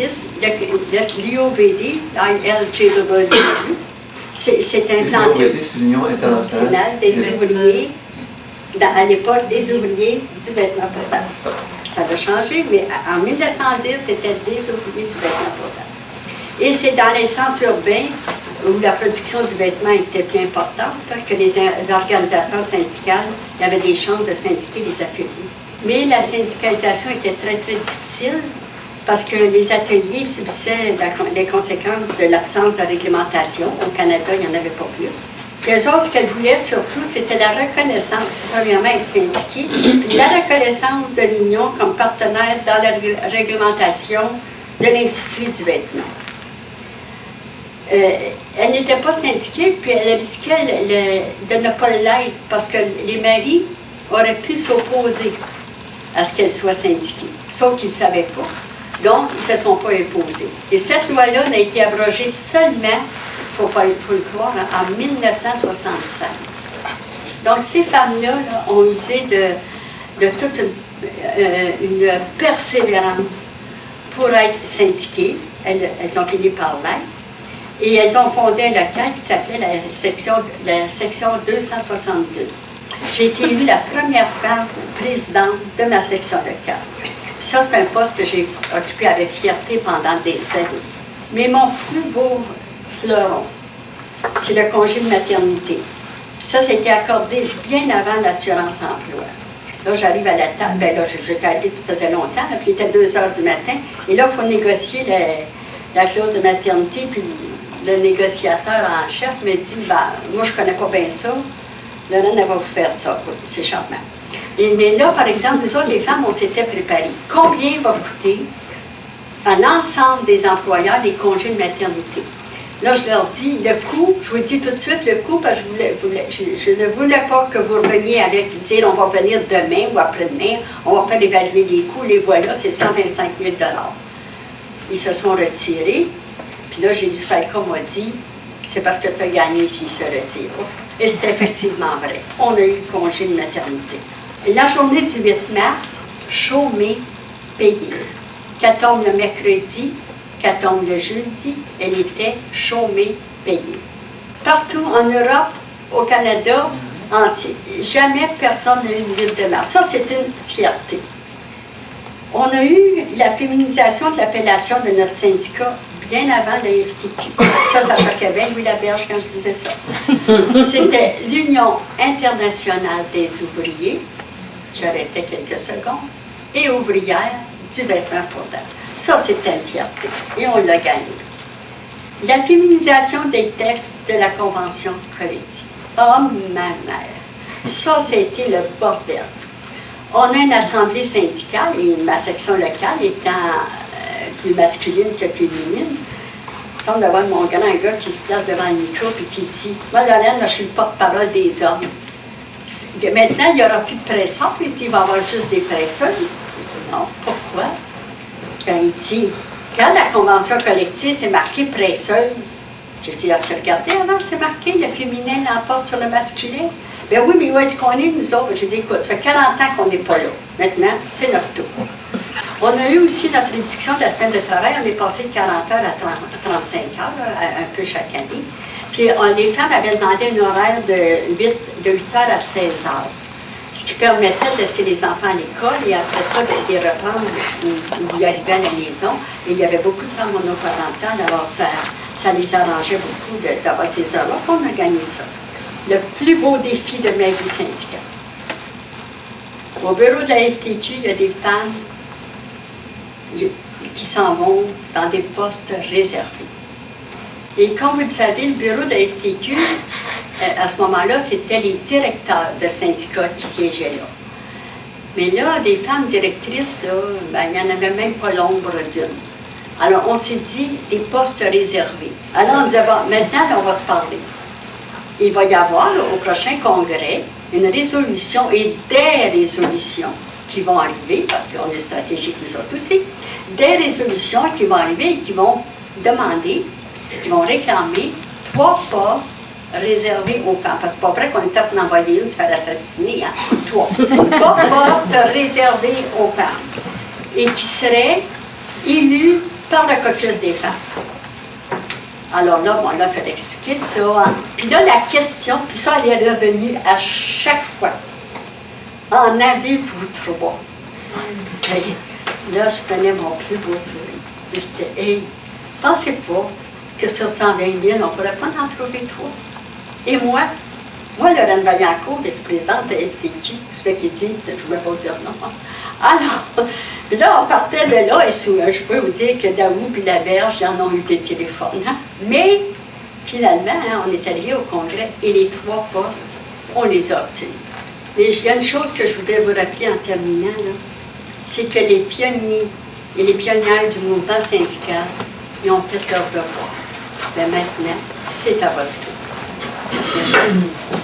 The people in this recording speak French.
1970, l'IOVD, ILGW, c'est implanté. L'IOVD, c'est l'Union internationale des ouvriers, à l'époque, des ouvriers du vêtement potable. Ça va changer, mais en 1910, c'était des ouvriers du vêtement potable. Et c'est dans les centres urbains où la production du vêtement était plus importante que les organisateurs syndicales, il y avait des chances de syndiquer les ateliers. Mais la syndicalisation était très, très difficile parce que les ateliers subissaient les conséquences de l'absence de réglementation. Au Canada, il n'y en avait pas plus. Puis eux autres, ce qu'elles voulaient surtout, c'était la reconnaissance, premièrement être syndiqués, puis la reconnaissance de l'Union comme partenaire dans la réglementation de l'industrie du vêtement. Elle n'était pas syndiquée, puis elle risquait de ne pas l'être parce que les mairies auraient pu s'opposer à ce qu'elle soit syndiquée, sauf qu'ils ne savaient pas. Donc, ils ne se sont pas imposés. Et cette loi-là n'a été abrogée seulement, il faut le croire, en 1976. Donc, ces femmes-là ont usé de toute une persévérance pour être syndiquées. Elles ont fini par l'être. Et elles ont fondé un local qui s'appelait la section 262. J'ai été élue la première femme présidente de ma section locale. Puis ça, c'est un poste que j'ai occupé avec fierté pendant des années. Mais mon plus beau fleuron, c'est le congé de maternité. Ça a été accordé bien avant l'assurance emploi. Là, j'arrive à la table. Bien là, j'étais allée, ça faisait longtemps, là, puis il était 2 heures du matin. Et là, il faut négocier la clause de maternité, puis le négociateur en chef me dit, moi, je ne connais pas bien ça. Lorraine, elle va vous faire ça. C'est charmant. Mais là, par exemple, nous autres, les femmes, on s'était préparées. Combien va coûter à l'ensemble des employeurs les congés de maternité? Là, je leur dis, le coût, je vous le dis tout de suite, le coût, parce que je ne voulais pas que vous reveniez avec, dire, on va venir demain ou après-demain, on va faire évaluer les coûts, les voilà, c'est 125 000 $. Ils se sont retirés. Puis là, j'ai dû faire comme on dit, c'est parce que tu as gagné s'ils se retirent. Et c'est effectivement vrai. On a eu le congé de maternité. Et la journée du 8 mars, chômée, payée. Qu'elle tombe le mercredi, qu'elle tombe le jeudi, elle était chômée, payée. Partout en Europe, au Canada, entier, jamais personne n'a eu le 8 mars. Ça, c'est une fierté. On a eu la féminisation de l'appellation de notre syndicat bien avant la FTQ. Ça choquait bien Louis Laberge quand je disais ça. C'était l'Union internationale des ouvriers, j'arrêtais quelques secondes, et ouvrière du vêtement potable. Ça, c'était une fierté, et on l'a gagné. La féminisation des textes de la Convention collective. Oh, ma mère! Ça, c'était le bordel. On a une assemblée syndicale, et ma section locale étant plus masculine que féminine. Il me semble d'avoir mon grand gars qui se place devant le micro et qui dit « Moi, Lorraine, je suis le porte-parole des hommes. Maintenant, il n'y aura plus de presseurs. » Il dit « Il va y avoir juste des presseurs. » Je dis « Non, pourquoi? » Quand il dit « Quand la convention collective, c'est marqué presseuse. » Je dis « As-tu regardé avant, c'est marqué, le féminin l'emporte sur le masculin. » « Ben oui, mais où est-ce qu'on est, nous autres? » J'ai dit, écoute, ça fait 40 ans qu'on n'est pas là. Maintenant, c'est notre tour. On a eu aussi notre réduction de la semaine de travail. On est passé de 40 heures à 35 heures, un peu chaque année. Puis les femmes avaient demandé un horaire de 8 heures à 16 heures. Ce qui permettait de laisser les enfants à l'école et après ça, de les reprendre où ils arrivaient à la maison. Et il y avait beaucoup de femmes monoparentales, alors ça les arrangeait beaucoup d'avoir ces heures-là. On a gagné ça. Le plus beau défi de ma vie syndicale. Au bureau de la FTQ, il y a des femmes qui s'en vont dans des postes réservés. Et comme vous le savez, le bureau de la FTQ, à ce moment-là, c'était les directeurs de syndicats qui siégeaient là. Mais là, des femmes directrices, là, ben, il n'y en avait même pas l'ombre d'une. Alors, on s'est dit, des postes réservés. Alors, on disait, bon, maintenant, on va se parler. Il va y avoir, là, au prochain congrès, une résolution et des résolutions qui vont arriver, parce qu'on est stratégique nous autres aussi, des résolutions qui vont arriver et qui vont demander, qui vont réclamer 3 postes réservés aux femmes. Parce que c'est pas vrai qu'on est pour en envoyer une se faire assassiner, hein? 3 postes réservés aux femmes. Et qui seraient élus par le caucus des femmes. Alors là, bon, là, il fallait expliquer ça. Hein. Puis là, la question, puis ça, elle est revenue à chaque fois. En avez-vous trois? Et là, je prenais mon plus beau sourire. Puis je disais, hey, pensez pas que sur 120 000, on ne pourrait pas en trouver trois. Et moi, Lorraine Vaillancourt, vice-présidente de FTQ, c'est ce qui dit, je ne vais pas dire non. Alors, puis là, on partait de là, et je peux vous dire que Daou et Laberge, ils en ont eu des téléphones. Hein? Mais, finalement, hein, on est allé au congrès, et les trois postes, on les a obtenus. Mais il y a une chose que je voudrais vous rappeler en terminant, c'est que les pionniers et les pionnières du mouvement syndical, ils ont fait leur devoir. Mais maintenant, c'est à votre tour. Merci.